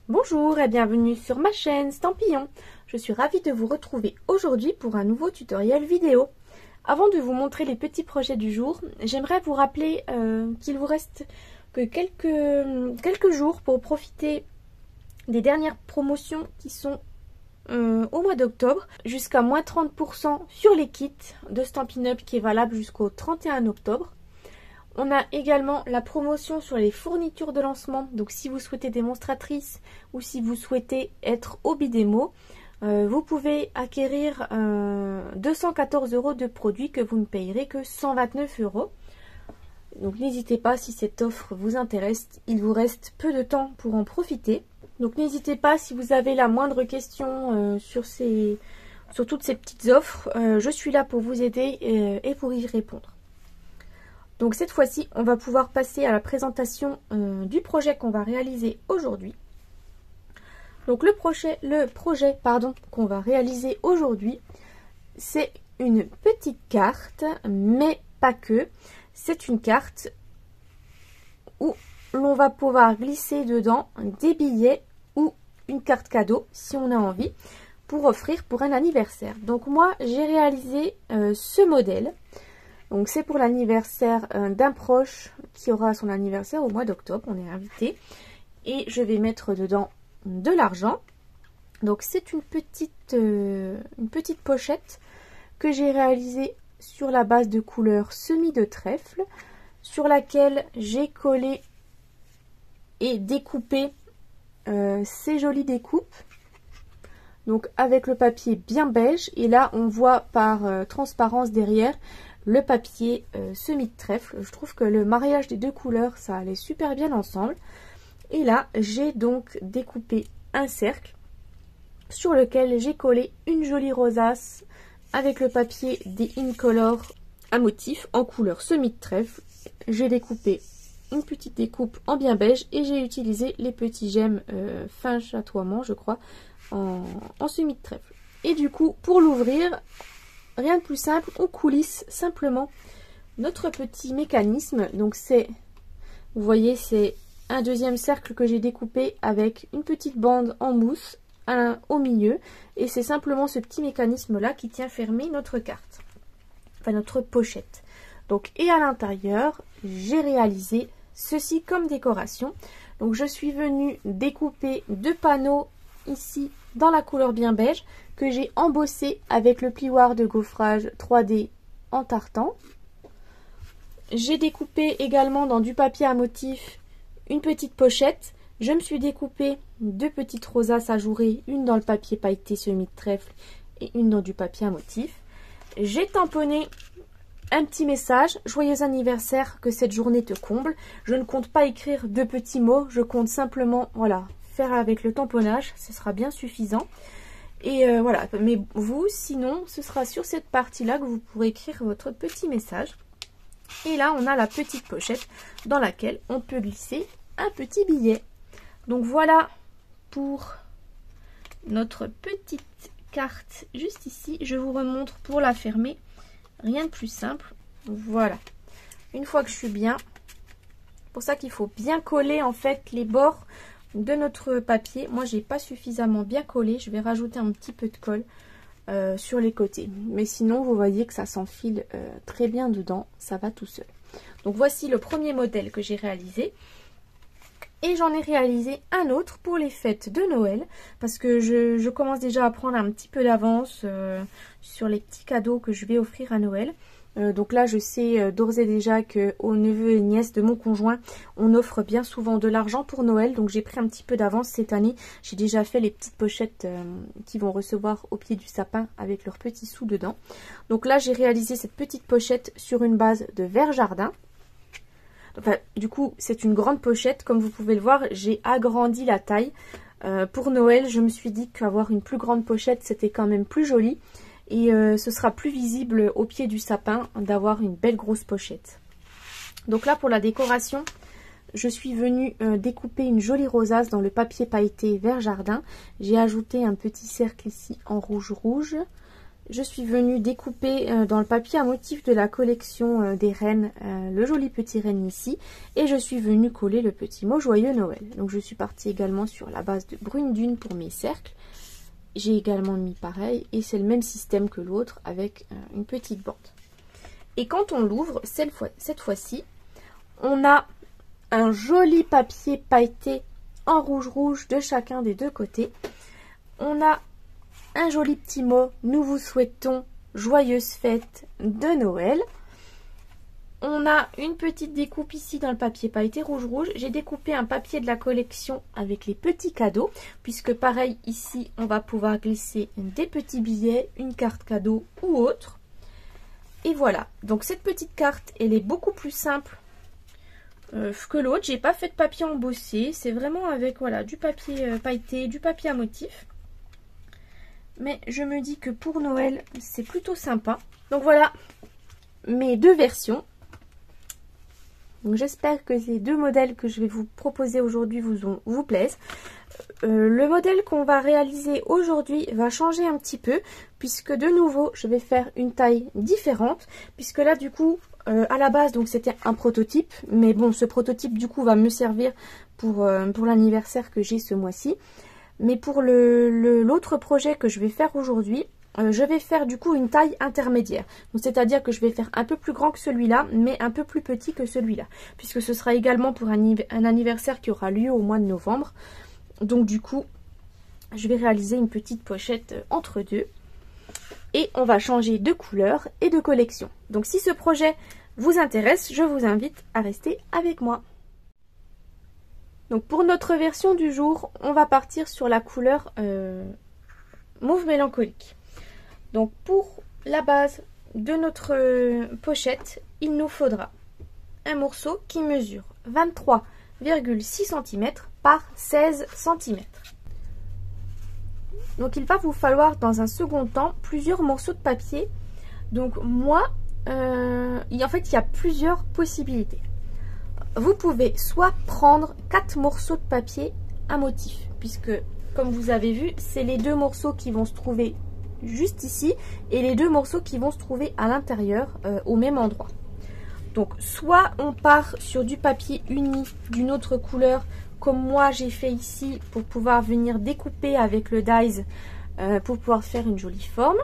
Bonjour et bienvenue sur ma chaîne Stampillon. Je suis ravie de vous retrouver aujourd'hui pour un nouveau tutoriel vidéo. Avant de vous montrer les petits projets du jour, j'aimerais vous rappeler qu'il vous reste que quelques jours pour profiter des dernières promotions qui sont au mois d'octobre, jusqu'à moins 30% sur les kits de Stampin' Up qui est valable jusqu'au 31 octobre. On a également la promotion sur les fournitures de lancement. Donc si vous souhaitez démonstratrice ou si vous souhaitez être hobby démo, vous pouvez acquérir 214 € de produits que vous ne payerez que 129 €. Donc n'hésitez pas, si cette offre vous intéresse, il vous reste peu de temps pour en profiter. Donc n'hésitez pas, si vous avez la moindre question sur toutes ces petites offres, je suis là pour vous aider et pour y répondre. Donc cette fois-ci, on va pouvoir passer à la présentation du projet qu'on va réaliser aujourd'hui. Donc le projet qu'on va réaliser aujourd'hui, c'est une petite carte, mais pas que. C'est une carte où l'on va pouvoir glisser dedans des billets ou une carte cadeau, si on a envie, pour offrir pour un anniversaire. Donc moi, j'ai réalisé ce modèle. Donc c'est pour l'anniversaire d'un proche qui aura son anniversaire au mois d'octobre, on est invité. Et je vais mettre dedans de l'argent. Donc c'est une petite pochette que j'ai réalisée sur la base de couleur semis de trèfle, sur laquelle j'ai collé et découpé ces jolies découpes. Donc avec le papier bien beige, et là on voit par transparence derrière le papier semis de trèfle. Je trouve que le mariage des deux couleurs, ça allait super bien ensemble. Et là, j'ai donc découpé un cercle sur lequel j'ai collé une jolie rosace avec le papier des Incolor à motif en couleur semis de trèfle. J'ai découpé une petite découpe en bien beige et j'ai utilisé les petits gemmes fin chatoiement, je crois, en semis de trèfle. Et du coup, pour l'ouvrir, rien de plus simple, on coulisse simplement notre petit mécanisme. Donc c'est, vous voyez, c'est un deuxième cercle que j'ai découpé avec une petite bande en mousse au milieu. Et c'est simplement ce petit mécanisme là qui tient fermé notre carte, enfin notre pochette. Donc, et à l'intérieur, j'ai réalisé ceci comme décoration. Donc je suis venue découper deux panneaux ici dans la couleur bien beige que j'ai embossé avec le plioir de gaufrage 3D en tartan. J'ai découpé également dans du papier à motif une petite pochette. Je me suis découpé deux petites rosaces ajourées, une dans le papier pailleté semis de trèfle et une dans du papier à motif. J'ai tamponné un petit message: joyeux anniversaire, que cette journée te comble. Je ne compte pas écrire de petits mots, je compte simplement, voilà, faire avec le tamponnage, ce sera bien suffisant. Et voilà, mais vous, sinon, ce sera sur cette partie-là que vous pourrez écrire votre petit message. Et là, on a la petite pochette dans laquelle on peut glisser un petit billet. Donc voilà pour notre petite carte juste ici. Je vous remontre pour la fermer. Rien de plus simple. Voilà. Une fois que je suis bien, c'est pour ça qu'il faut bien coller en fait les bords de notre papier. Moi, j'ai pas suffisamment bien collé. Je vais rajouter un petit peu de colle sur les côtés. Mais sinon, vous voyez que ça s'enfile très bien dedans. Ça va tout seul. Donc voici le premier modèle que j'ai réalisé. Et j'en ai réalisé un autre pour les fêtes de Noël, parce que je commence déjà à prendre un petit peu d'avance sur les petits cadeaux que je vais offrir à Noël. Donc là, je sais d'ores et déjà qu'aux neveux et nièces de mon conjoint, on offre bien souvent de l'argent pour Noël. Donc j'ai pris un petit peu d'avance cette année. J'ai déjà fait les petites pochettes qu'ils vont recevoir au pied du sapin avec leurs petits sous dedans. Donc là, j'ai réalisé cette petite pochette sur une base de vert jardin. Enfin, du coup, c'est une grande pochette. Comme vous pouvez le voir, j'ai agrandi la taille. Pour Noël, je me suis dit qu'avoir une plus grande pochette, c'était quand même plus joli. Et ce sera plus visible au pied du sapin d'avoir une belle grosse pochette. Donc là, pour la décoration, je suis venue découper une jolie rosace dans le papier pailleté vert jardin. J'ai ajouté un petit cercle ici en rouge. je suis venue découper dans le papier à motif de la collection des rennes, le joli petit renne ici, et je suis venue coller le petit mot Joyeux Noël. Donc je suis partie également sur la base de Brune Dune pour mes cercles. J'ai également mis pareil, et c'est le même système que l'autre avec une petite bande. Et quand on l'ouvre, cette fois-ci, on a un joli papier pailleté en rouge de chacun des deux côtés. On a un joli petit mot, nous vous souhaitons joyeuses fêtes de Noël. On a une petite découpe ici dans le papier pailleté rouge. J'ai découpé un papier de la collection avec les petits cadeaux, puisque pareil ici on va pouvoir glisser des petits billets, une carte cadeau ou autre. Et voilà, donc cette petite carte elle est beaucoup plus simple que l'autre. J'ai pas fait de papier embossé, c'est vraiment avec voilà du papier pailleté, du papier à motif. Mais je me dis que pour Noël, c'est plutôt sympa. Donc voilà mes deux versions. Donc j'espère que ces deux modèles que je vais vous proposer aujourd'hui vous plaisent. Le modèle qu'on va réaliser aujourd'hui va changer un petit peu, puisque de nouveau je vais faire une taille différente. Puisque là du coup, à la base donc c'était un prototype. Mais bon, ce prototype du coup va me servir pour l'anniversaire que j'ai ce mois-ci. Mais pour l'autre projet que je vais faire aujourd'hui, je vais faire du coup une taille intermédiaire. C'est-à-dire que je vais faire un peu plus grand que celui-là, mais un peu plus petit que celui-là. Puisque ce sera également pour un anniversaire qui aura lieu au mois de novembre. Donc du coup, je vais réaliser une petite pochette entre deux. Et on va changer de couleur et de collection. Donc si ce projet vous intéresse, je vous invite à rester avec moi. Donc pour notre version du jour, on va partir sur la couleur mauve mélancolique. Donc pour la base de notre pochette, il nous faudra un morceau qui mesure 23,6 cm par 16 cm. Donc il va vous falloir dans un second temps plusieurs morceaux de papier. Donc moi, en fait il y a plusieurs possibilités. Vous pouvez soit prendre 4 morceaux de papier à motif, puisque comme vous avez vu, c'est les deux morceaux qui vont se trouver juste ici et les deux morceaux qui vont se trouver à l'intérieur au même endroit. Donc soit on part sur du papier uni d'une autre couleur, comme moi j'ai fait ici, pour pouvoir venir découper avec le dies pour pouvoir faire une jolie forme.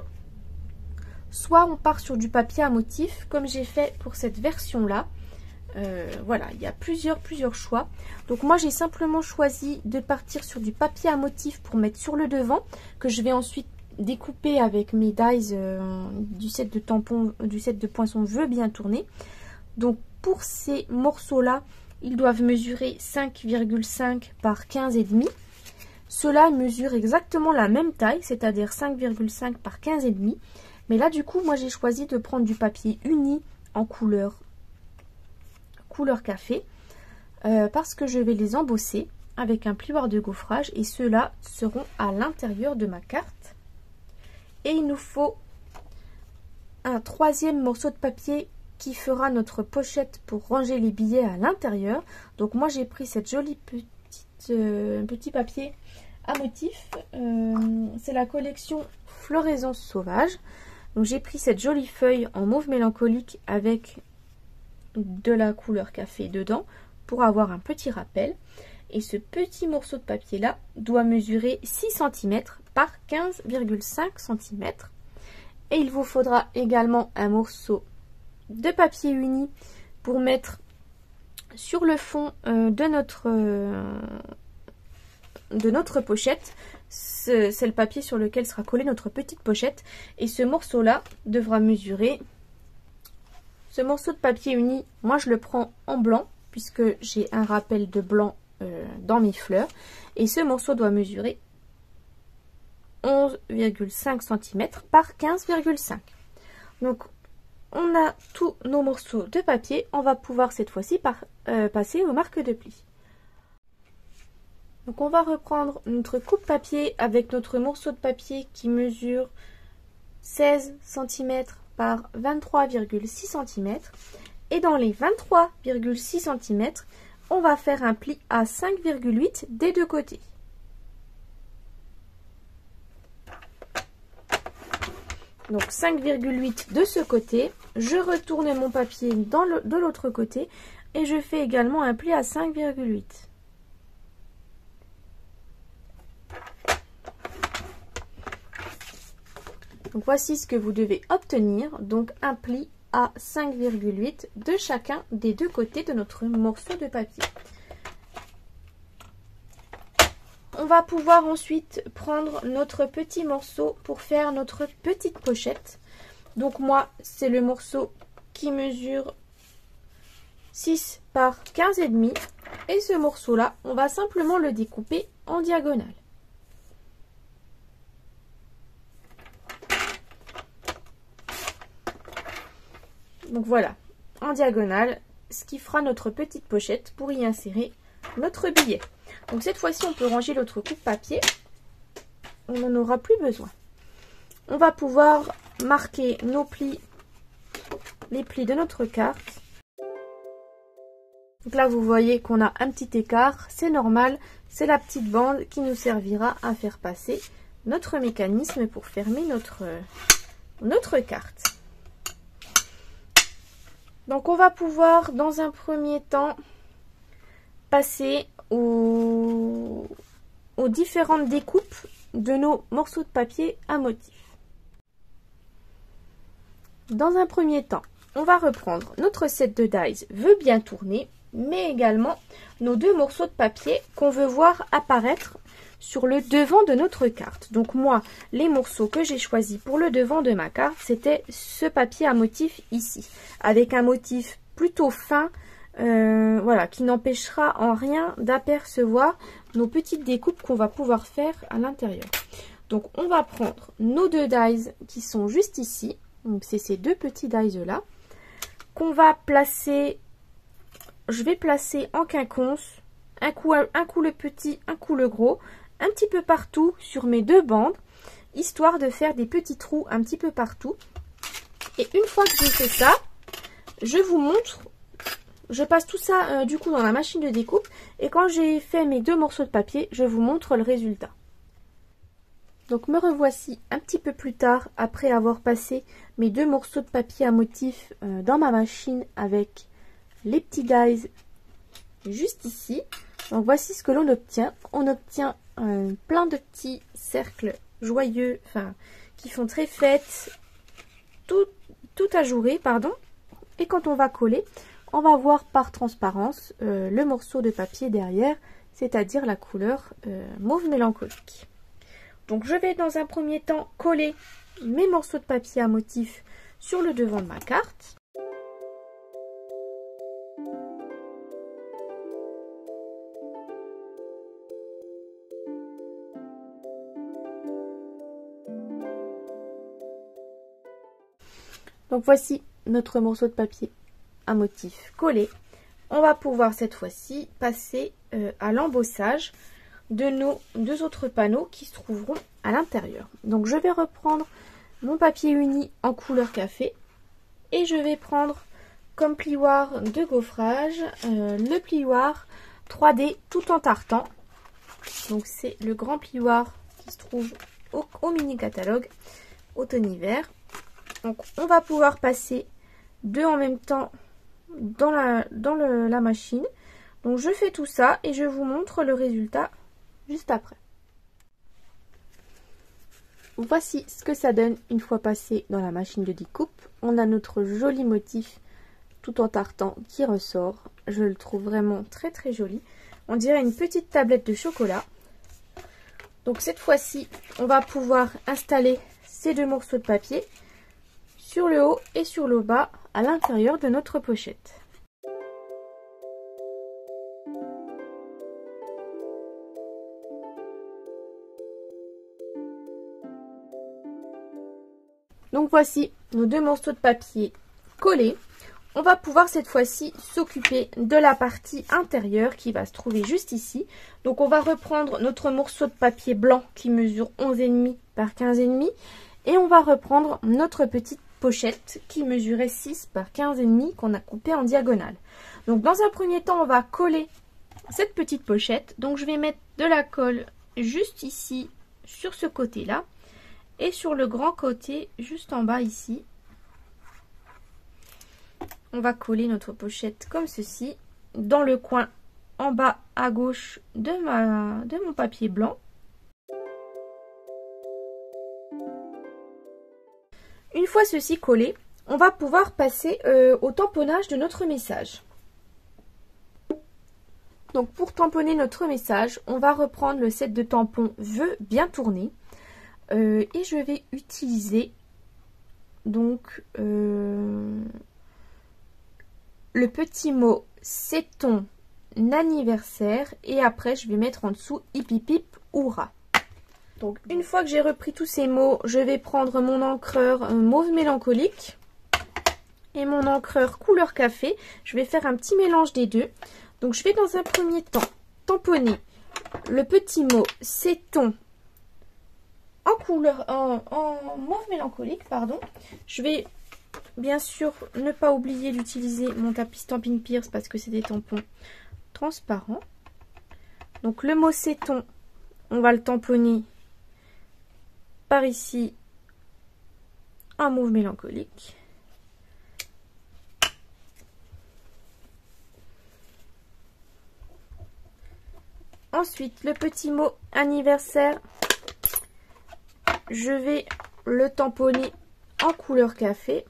Soit on part sur du papier à motif comme j'ai fait pour cette version là. Voilà, il y a plusieurs choix. Donc moi j'ai simplement choisi de partir sur du papier à motif pour mettre sur le devant, que je vais ensuite découper avec mes dies du set de tampons, du set de poinçons Veux bien tourner. Donc pour ces morceaux là, ils doivent mesurer 5,5 par 15,5. Ceux-là mesurent exactement la même taille, c'est-à-dire 5,5 par 15,5. Mais là du coup moi j'ai choisi de prendre du papier uni en couleur café, parce que je vais les embosser avec un plioir de gaufrage et ceux-là seront à l'intérieur de ma carte. Et il nous faut un troisième morceau de papier qui fera notre pochette pour ranger les billets à l'intérieur. Donc moi j'ai pris cette jolie petit papier à motif, c'est la collection Floraison Sauvage. Donc j'ai pris cette jolie feuille en mauve mélancolique avec de la couleur café dedans pour avoir un petit rappel. Et ce petit morceau de papier là doit mesurer 6 cm par 15,5 cm. Et il vous faudra également un morceau de papier uni pour mettre sur le fond de notre pochette. C'est le papier sur lequel sera collée notre petite pochette. Et ce morceau là devra mesurer... Ce morceau de papier uni, moi je le prends en blanc, puisque j'ai un rappel de blanc dans mes fleurs. Et ce morceau doit mesurer 11,5 cm par 15,5. Donc on a tous nos morceaux de papier. On va pouvoir cette fois-ci passer aux marques de pli. Donc on va reprendre notre coupe papier avec notre morceau de papier qui mesure 16 cm par 23,6 cm. Et dans les 23,6 cm, on va faire un pli à 5,8 des deux côtés. Donc 5,8 de ce côté. Je retourne mon papier de l'autre côté et je fais également un pli à 5,8. Donc voici ce que vous devez obtenir. Donc un pli à 5,8 de chacun des deux côtés de notre morceau de papier. On va pouvoir ensuite prendre notre petit morceau pour faire notre petite pochette. Donc moi, c'est le morceau qui mesure 6 par 15,5. Et ce morceau-là, on va simplement le découper en diagonale. Donc voilà, en diagonale, ce qui fera notre petite pochette pour y insérer notre billet. Donc cette fois-ci, on peut ranger l'autre coupe-papier. On n'en aura plus besoin. On va pouvoir marquer nos plis, les plis de notre carte. Donc là, vous voyez qu'on a un petit écart. C'est normal, c'est la petite bande qui nous servira à faire passer notre mécanisme pour fermer notre carte. Donc on va pouvoir, dans un premier temps, passer aux différentes découpes de nos morceaux de papier à motif. Dans un premier temps, on va reprendre notre set de dies veut bien tourner, mais également nos deux morceaux de papier qu'on veut voir apparaître sur le devant de notre carte. Donc moi, les morceaux que j'ai choisis pour le devant de ma carte, c'était ce papier à motif ici, avec un motif plutôt fin, voilà, qui n'empêchera en rien d'apercevoir nos petites découpes qu'on va pouvoir faire à l'intérieur. Donc on va prendre nos deux dies qui sont juste ici, donc c'est ces deux petits dies là, qu'on va placer, je vais placer en quinconce, un coup le petit, un coup le gros, un petit peu partout sur mes deux bandes, histoire de faire des petits trous un petit peu partout. Et une fois que j'ai fait ça, je vous montre, je passe tout ça du coup dans la machine de découpe, et quand j'ai fait mes deux morceaux de papier, je vous montre le résultat. Donc me revoici un petit peu plus tard, après avoir passé mes deux morceaux de papier à motif dans ma machine avec les petits dies juste ici. Donc voici ce que l'on obtient. On obtient plein de petits cercles joyeux, enfin qui font très fête, tout ajouré, pardon. Et quand on va coller, on va voir par transparence le morceau de papier derrière, c'est-à-dire la couleur mauve mélancolique. Donc je vais dans un premier temps coller mes morceaux de papier à motif sur le devant de ma carte. Donc voici notre morceau de papier à motif collé. On va pouvoir cette fois-ci passer à l'embossage de nos deux autres panneaux qui se trouveront à l'intérieur. Donc je vais reprendre mon papier uni en couleur café et je vais prendre comme plioir de gaufrage le plioir 3D tout en tartan. Donc c'est le grand plioir qui se trouve au mini catalogue automne-hiver. Donc on va pouvoir passer deux en même temps dans la machine. Donc je fais tout ça et je vous montre le résultat juste après. Voici ce que ça donne une fois passé dans la machine de découpe. On a notre joli motif tout en tartan qui ressort. Je le trouve vraiment très très joli. On dirait une petite tablette de chocolat. Donc cette fois-ci, on va pouvoir installer ces deux morceaux de papier sur le haut et sur le bas à l'intérieur de notre pochette. Donc voici nos deux morceaux de papier collés. On va pouvoir cette fois-ci s'occuper de la partie intérieure qui va se trouver juste ici. Donc on va reprendre notre morceau de papier blanc qui mesure 11,5 par 15,5 et on va reprendre notre petite pochette qui mesurait 6 par 15,5 qu'on a coupé en diagonale. Donc dans un premier temps, on va coller cette petite pochette. Donc je vais mettre de la colle juste ici sur ce côté-là. Et sur le grand côté, juste en bas ici, on va coller notre pochette comme ceci, dans le coin en bas à gauche de mon papier blanc. Une fois ceci collé, on va pouvoir passer au tamponnage de notre message. Donc pour tamponner notre message, on va reprendre le set de tampons Vœux bien tourné. Et je vais utiliser donc le petit mot c'est ton anniversaire et après je vais mettre en dessous hip hip hip hurrah. Donc une fois que j'ai repris tous ces mots, je vais prendre mon encreur mauve mélancolique et mon encreur couleur café. Je vais faire un petit mélange des deux. Donc je vais dans un premier temps tamponner le petit mot c'est ton en mauve mélancolique, pardon. Je vais bien sûr ne pas oublier d'utiliser mon tapis Stampin' Pierce parce que c'est des tampons transparents. Donc le mot c'est ton, on va le tamponner par ici en mauve mélancolique. Ensuite le petit mot anniversaire, je vais le tamponner en couleur café.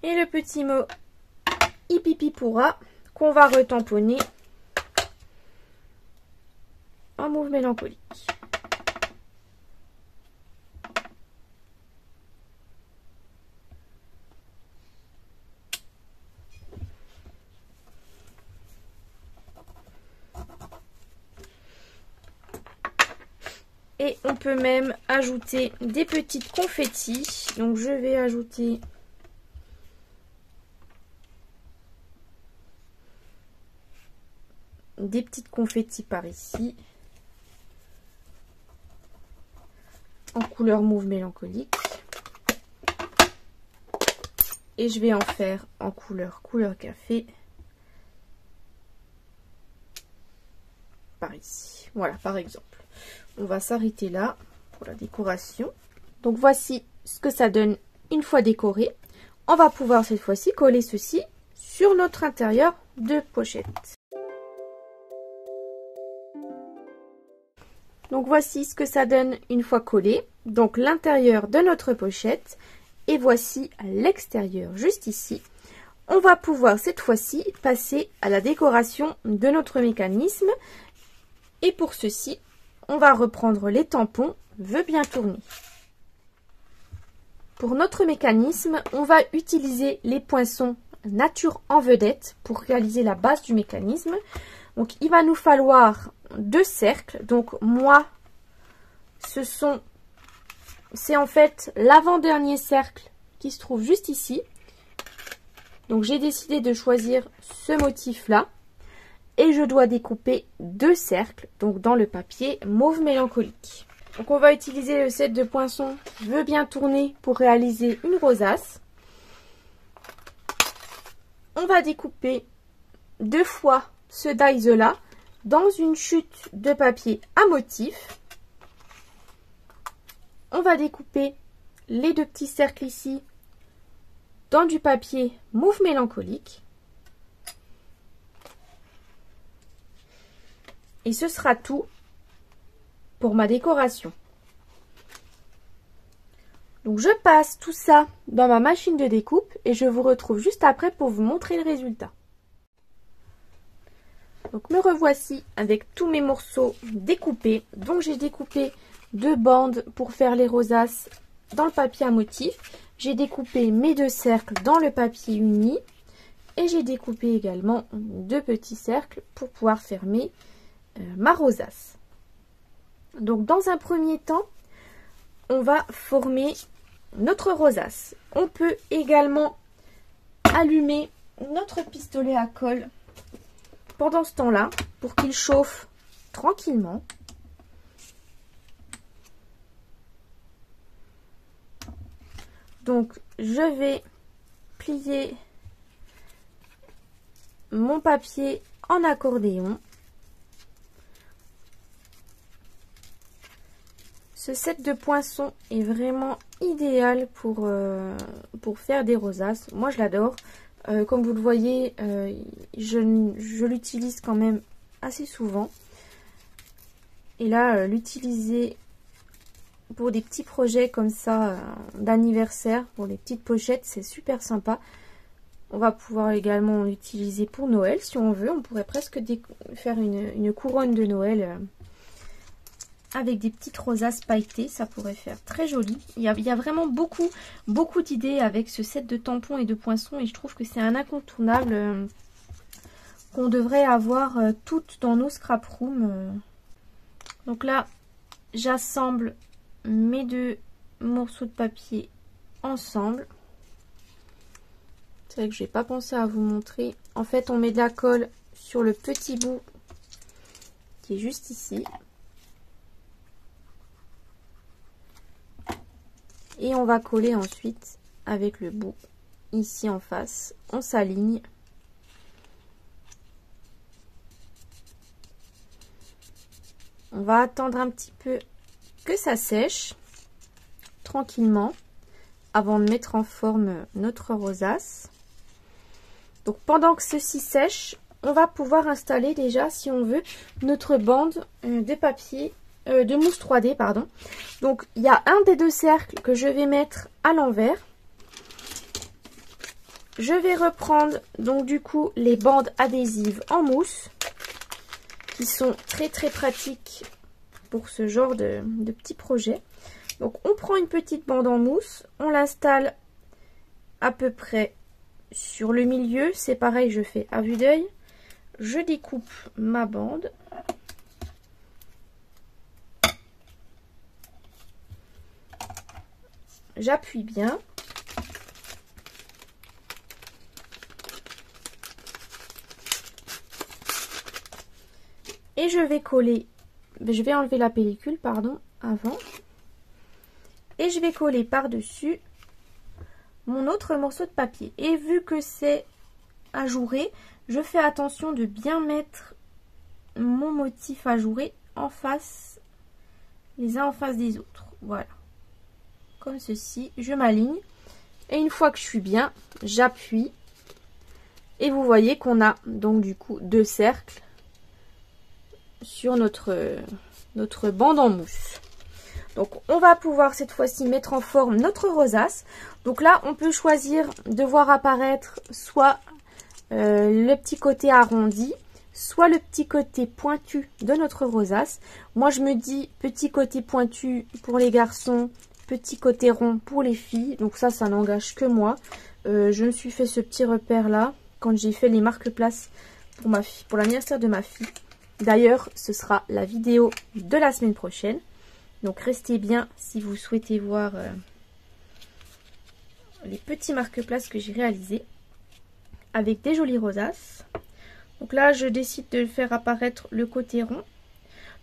Et le petit mot hip hip hip hurrah qu'on va retamponner en mauve mélancolique. Et on peut même ajouter des petites confettis. Donc je vais ajouter des petites confettis par ici. En couleur mauve mélancolique. Et je vais en faire en couleur café. Par ici. Voilà, par exemple. On va s'arrêter là pour la décoration. Donc voici ce que ça donne une fois décoré. On va pouvoir cette fois-ci coller ceci sur notre intérieur de pochette. Donc voici ce que ça donne une fois collé. Donc l'intérieur de notre pochette. Et voici l'extérieur juste ici. On va pouvoir cette fois-ci passer à la décoration de notre mécanisme. Et pour ceci, on va reprendre les tampons Vœux bien tourner. Pour notre mécanisme, on va utiliser les poinçons Nature en vedette pour réaliser la base du mécanisme. Donc il va nous falloir 2 cercles. Donc moi, c'est en fait l'avant-dernier cercle qui se trouve juste ici. Donc j'ai décidé de choisir ce motif là. Et je dois découper 2 cercles, donc dans le papier mauve mélancolique. Donc on va utiliser le set de poinçons Vœux bien tourner pour réaliser une rosace. On va découper 2 fois ce dies là dans une chute de papier à motif. On va découper les 2 petits cercles ici dans du papier mauve mélancolique. Et ce sera tout pour ma décoration. Donc je passe tout ça dans ma machine de découpe et je vous retrouve juste après pour vous montrer le résultat. Donc me revoici avec tous mes morceaux découpés. Donc j'ai découpé 2 bandes pour faire les rosaces dans le papier à motif. J'ai découpé mes 2 cercles dans le papier uni. Et j'ai découpé également 2 petits cercles pour pouvoir fermer ma rosace. Donc dans un premier temps, on va former notre rosace. On peut également allumer notre pistolet à colle pendant ce temps-là pour qu'il chauffe tranquillement. Donc je vais plier mon papier en accordéon. Ce set de poinçons est vraiment idéal pour faire des rosaces. Moi je l'adore. Comme vous le voyez, je l'utilise quand même assez souvent. Et là, l'utiliser pour des petits projets comme ça d'anniversaire, pour les petites pochettes, c'est super sympa. On va pouvoir également l'utiliser pour Noël si on veut. On pourrait presque faire une couronne de Noël avec des petites rosaces pailletées. Ça pourrait faire très joli. Il y a vraiment beaucoup d'idées avec ce set de tampons et de poinçons. Et je trouve que c'est un incontournable qu'on devrait avoir toutes dans nos scrap rooms. Donc là, j'assemble mes deux morceaux de papier ensemble. C'est vrai que je n'ai pas pensé à vous montrer. En fait, on met de la colle sur le petit bout qui est juste ici. Et on va coller ensuite avec le bout ici en face. On s'aligne. On va attendre un petit peu que ça sèche tranquillement avant de mettre en forme notre rosace. Donc pendant que ceci sèche, on va pouvoir installer déjà, si on veut, notre bande de papier, de mousse 3D, pardon. Donc il y a un des deux cercles que je vais mettre à l'envers. Je vais reprendre donc du coup les bandes adhésives en mousse, qui sont très pratiques pour ce genre de petits projets. Donc on prend une petite bande en mousse, on l'installe à peu près sur le milieu. C'est pareil, je fais à vue d'œil. Je découpe ma bande. J'appuie bien. Et je vais coller, je vais enlever la pellicule, pardon, avant. Et je vais coller par-dessus mon autre morceau de papier. Et vu que c'est ajouré, je fais attention de bien mettre mon motif ajouré en face, les uns en face des autres. Voilà. Comme ceci, je m'aligne. Et une fois que je suis bien, j'appuie. Et vous voyez qu'on a donc du coup deux cercles sur notre bande en mousse. Donc on va pouvoir cette fois-ci mettre en forme notre rosace. Donc là on peut choisir de voir apparaître soit le petit côté arrondi, soit le petit côté pointu de notre rosace. Moi je me dis petit côté pointu pour les garçons, petit côté rond pour les filles. Donc ça n'engage que moi. Je me suis fait ce petit repère là quand j'ai fait les marque-places pour l'anniversaire de ma fille. D'ailleurs, ce sera la vidéo de la semaine prochaine. Donc, restez bien si vous souhaitez voir les petits marque-places que j'ai réalisés avec des jolies rosaces. Donc là, je décide de faire apparaître le côté rond.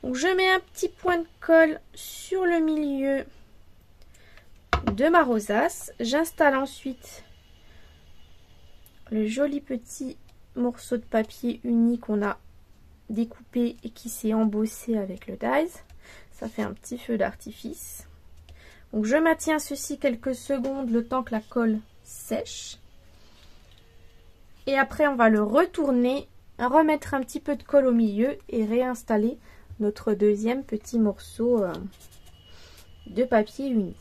Donc, je mets un petit point de colle sur le milieu de ma rosace. J'installe ensuite le joli petit morceau de papier uni qu'on a découpé et qui s'est embossé avec le dies. Ça fait un petit feu d'artifice. Donc je maintiens ceci quelques secondes le temps que la colle sèche. Et après on va le retourner, remettre un petit peu de colle au milieu et réinstaller notre deuxième petit morceau de papier uni.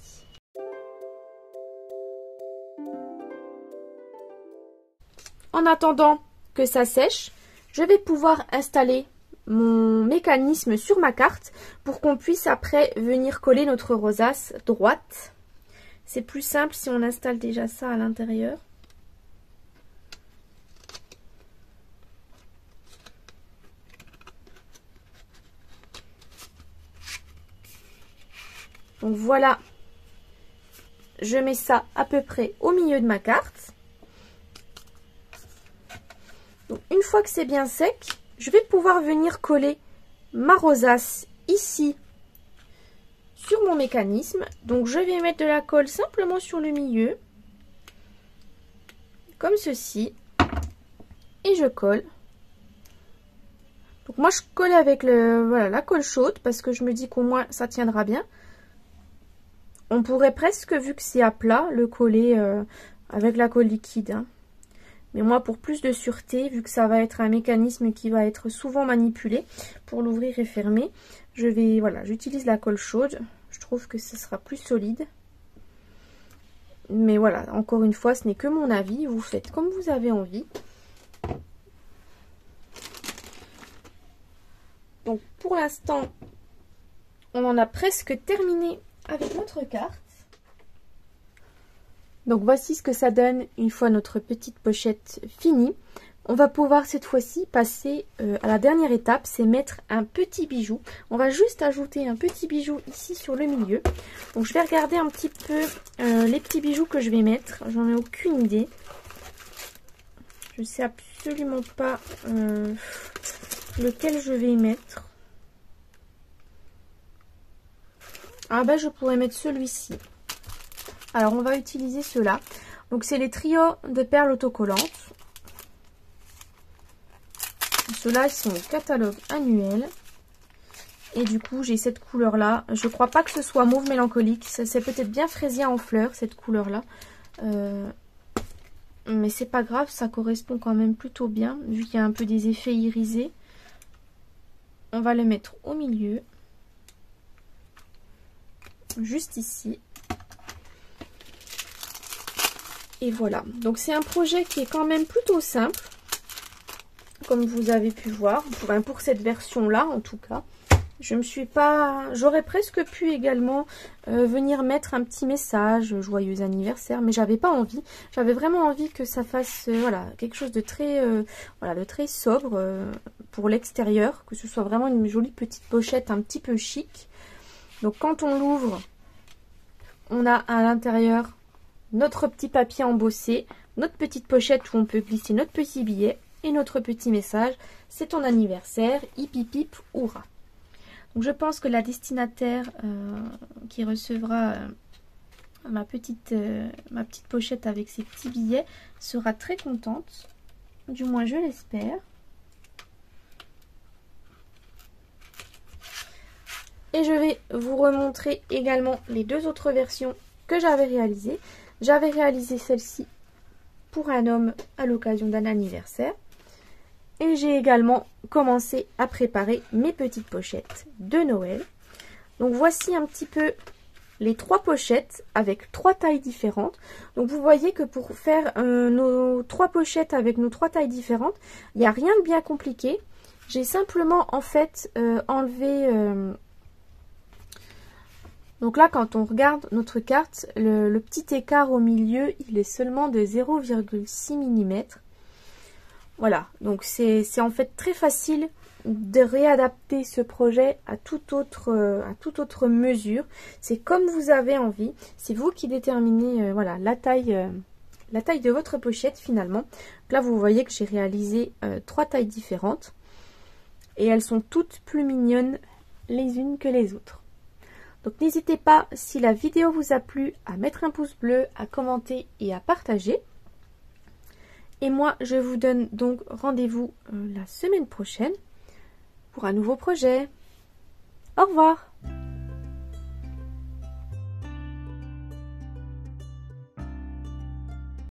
En attendant que ça sèche, je vais pouvoir installer mon mécanisme sur ma carte pour qu'on puisse après venir coller notre rosace droite. C'est plus simple si on installe déjà ça à l'intérieur. Donc voilà, je mets ça à peu près au milieu de ma carte. Donc, une fois que c'est bien sec, je vais pouvoir venir coller ma rosace ici sur mon mécanisme. Donc je vais mettre de la colle simplement sur le milieu, comme ceci, et je colle. Donc moi je colle avec la colle chaude parce que je me dis qu'au moins ça tiendra bien. On pourrait presque, vu que c'est à plat, le coller avec la colle liquide, hein. Mais moi, pour plus de sûreté, vu que ça va être un mécanisme qui va être souvent manipulé pour l'ouvrir et fermer, j'utilise la colle chaude. Je trouve que ce sera plus solide. Mais voilà, encore une fois, ce n'est que mon avis. Vous faites comme vous avez envie. Donc, pour l'instant, on en a presque terminé avec notre carte. Donc voici ce que ça donne une fois notre petite pochette finie. On va pouvoir cette fois-ci passer à la dernière étape, c'est mettre un petit bijou. On va juste ajouter un petit bijou ici sur le milieu. Donc je vais regarder un petit peu les petits bijoux que je vais mettre. J'en ai aucune idée. Je ne sais absolument pas lequel je vais mettre. Ah bah je pourrais mettre celui-ci. Alors on va utiliser ceux-là. Donc c'est les trios de perles autocollantes. Ceux-là ils sont au catalogue annuel. Et du coup j'ai cette couleur là. Je crois pas que ce soit mauve mélancolique. C'est peut-être bien fraisier en fleurs cette couleur là. Mais c'est pas grave, ça correspond quand même plutôt bien. Vu qu'il y a un peu des effets irisés. On va le mettre au milieu. Juste ici. Et voilà, donc c'est un projet qui est quand même plutôt simple, comme vous avez pu voir, pour cette version-là en tout cas. J'aurais presque pu également venir mettre un petit message, joyeux anniversaire, mais j'avais pas envie. J'avais vraiment envie que ça fasse quelque chose de très sobre pour l'extérieur, que ce soit vraiment une jolie petite pochette un petit peu chic. Donc quand on l'ouvre, on a à l'intérieur notre petit papier embossé, notre petite pochette où on peut glisser notre petit billet et notre petit message, c'est ton anniversaire, hip hip hip, hurrah. Donc je pense que la destinataire qui recevra ma petite pochette avec ses petits billets sera très contente, du moins je l'espère. Et je vais vous remontrer également les deux autres versions que j'avais réalisées. J'avais réalisé celle-ci pour un homme à l'occasion d'un anniversaire. Et j'ai également commencé à préparer mes petites pochettes de Noël. Donc voici un petit peu les trois pochettes avec trois tailles différentes. Donc vous voyez que pour faire nos trois pochettes avec nos trois tailles différentes, il n'y a rien de bien compliqué. J'ai simplement en fait enlevé... Donc là, quand on regarde notre carte, le petit écart au milieu, il est seulement de 0,6 mm. Voilà, donc c'est en fait très facile de réadapter ce projet à toute autre mesure. C'est comme vous avez envie. C'est vous qui déterminez la taille de votre pochette finalement. Donc là, vous voyez que j'ai réalisé trois tailles différentes. Et elles sont toutes plus mignonnes les unes que les autres. Donc n'hésitez pas, si la vidéo vous a plu, à mettre un pouce bleu, à commenter et à partager. Et moi, je vous donne donc rendez-vous la semaine prochaine pour un nouveau projet. Au revoir!